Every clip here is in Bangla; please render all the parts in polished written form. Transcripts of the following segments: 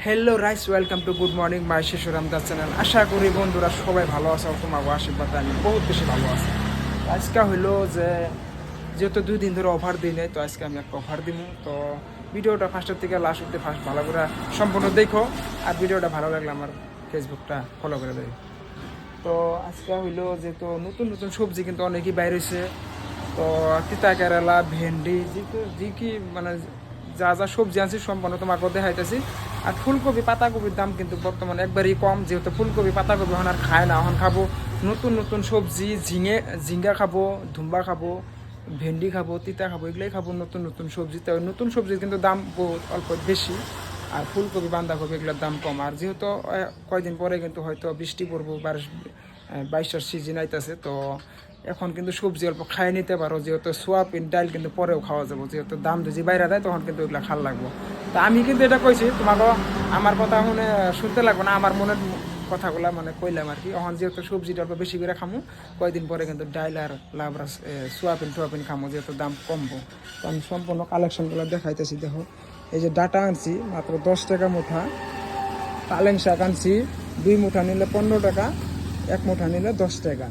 হ্যালো রাইস, welcome to good morning my Shishuram দা চ্যানেল। আশা করি বন্ধুরা সবাই ভালো আছে, তোমার আশীর্বাদে আমি বহুত বেশি ভালো আছি। আজকে হইলো যেহেতু 2 দিন ধরে অফার দিই নাই, তো আজকে আমি একটা অফার দিব। তো ভিডিওটা ফার্স্টের থেকে লাস্ট অব্দি ফার্স্ট ভালো করে সম্পূর্ণ দেখো, আর ভিডিওটা ভালো লাগলে আমার ফেসবুকটা ফলো করে দেবে। তো আজকে হইলো যেহেতু নতুন নতুন সবজি কিন্তু অনেকই বাইর হয়েছে। তো তিতা কেরালা, ভেন্ডি, যে কি মানে যা যা সবজি আনছি সম্পূর্ণ তোমাকে দেখাইতেছি। আর ফুলকপি পাতাকপির দাম কিন্তু বর্তমানে একবারই কম, যেহেতু ফুলকপি পাতাকপি এখন আর খায় না। এখন খাবো নতুন নতুন সবজি, ঝিঙ্গা খাবো, ধুম্বা খাবো, ভেন্ডি খাবো, তিতা খাবো, এগুলোই খাবো নতুন নতুন সবজি। তো নতুন সবজির কিন্তু দাম বহুত অল্প বেশি, আর ফুলকপি বাঁধাকপি এগুলোর দাম কম। আর যেহেতু কয়দিন পরে কিন্তু হয়তো বৃষ্টি পড়বো, বাইশটার সিজন আইতেছে, তো এখন কিন্তু সবজি অল্প খাই নিতে পারো। যেহেতু সোয়াবিন ডাল কিন্তু পরেও খাওয়া যাবো, যেহেতু দাম যদি বাইরে দেয় তখন কিন্তু ওইগুলো খাল লাগবো। তা আমি কিন্তু এটা কইছি তোমাকে, আমার কথা শুনে শুনতে লাগবে না, আমার মনের কথাগুলা মানে কইলাম আর কি। এখন যেহেতু সবজিটা অল্প বেশি করে খামো, কয়েকদিন পরে কিন্তু ডাইল আর লাবড়া সোয়াবিন খামো, যেহেতু দাম কমবো। তো আমি সম্পূর্ণ কালেকশনগুলো দেখাইতেছি। দেখো, এই যে ডাটা আনছি মাত্র 10 টাকা মুঠা, পালেং শাক আনছি 2 মুঠা নিলে 15 টাকা, 1 মুঠা নিলে 10 টাকা।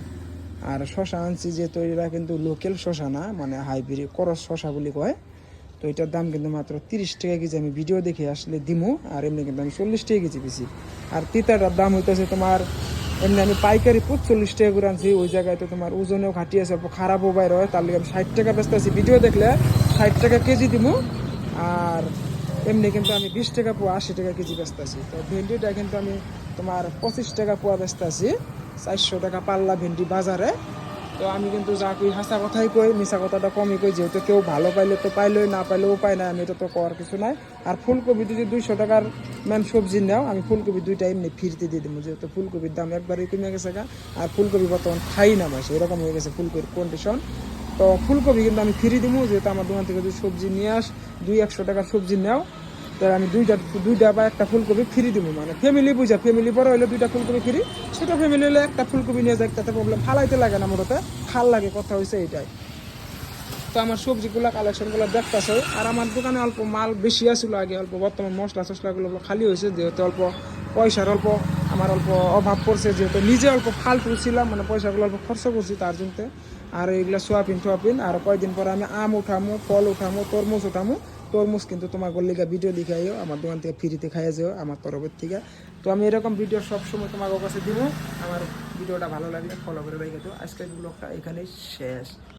আর শশা আনছি, যে তৈরিরা কিন্তু লোকাল শশা না, মানে হাইব্রিড করস শশা বলি কয়। তো এটার দাম কিন্তু মাত্র 30 টাকা কেজি, আমি ভিডিও দেখে আসলে দিমু। আর এমনি কিন্তু আমি 40 টাকা কেজি বেশি। আর তিতাটার দাম হইতেছে তোমার, এমনি আমি পাইকারি 45 টাকা করে আনছি। ওই জায়গায় তো তোমার ওজনেও ঘাটি আছে, খারাপও বাইর হয়, তার লিগে আমি 60 টাকা বেচতে আছি। ভিডিও দেখলে 60 টাকা কেজি দিমু। আর এমনি কিন্তু আমি 20 টাকা পোয়া, 80 টাকা কেজি বেচতে আছি। তো ভেন্ডিটা কিন্তু আমি তোমার 25 টাকা পোয়া বেচতে আছি, 400 টাকা পাল্লা ভেন্ডি বাজারে। তো আমি কিন্তু যা কই হাসা কথাই কই, মিশা কথাটা কমই কই, যেহেতু কেউ ভালো পাইলে তো পাইলই, না পাইলে উপায় নাই, আমি এটা তো করার কিছু নাই। আর ফুলকপি যদি 200 টাকার ম্যান সবজি নাও, আমি ফুলকপি 2টা এমনি ফিরতে দিয়ে দেবো, যেহেতু ফুলকপির দাম একবারই কমে গেছে গা। আর ফুলকপি বর্তমান খাই না মাসে, এরকম হয়ে গেছে ফুলকপির কন্ডিশন। তো ফুলকপি কিন্তু আমি ফিরি দিব, যেহেতু আমার দোকান থেকে যদি সবজি নিয়ে 100 টাকার সবজি নাও, তাই আমি দুইটা বা একটা ফুলকপি ফ্রি দিব। মানে ফ্যামিলি বুঝা, ফ্যামিলি বড় হলে 2টা ফুলকপি ফ্রি, ছোটো ফ্যামিলি হলে একটা ফুলকপি নিয়ে যায়, তাতে প্রবলেম, ফালাইতে লাগে না মোটতে, খাল লাগে, কথা হয়েছে এইটাই। তো আমার সবজিগুলো কালেকশনগুলো দেখতেছে। আর আমার দোকানে অল্প মাল বেশি আসছিল আগে, অল্প বর্তমান মশলা টসলাগুলো খালি হয়েছে, যেহেতু অল্প পয়সার আমার অল্প অভাব পড়ছে, যেহেতু নিজে অল্প ফালতু ছিলাম, মানে পয়সাগুলো অল্প খরচ করছি তার জন্য। আর এইগুলো সোয়াবিন, আর কয়েকদিন পরে আমি আম উঠামো, ফল উঠামো, তরমুজ উঠামো। তরমুজ কিন্তু তোমার গল্লিকা ভিডিও দেখাইও, আমার দোকান থেকে ফ্রিতে খাইয়া যাও আমার তরফের থেকে। তো আমি এরকম ভিডিও সবসময় তোমার কাছে দিব। আমার ভিডিওটা ভালো লাগলে ফলো করে রেখে দিও। আজকের ব্লগটা এখানেই শেষ।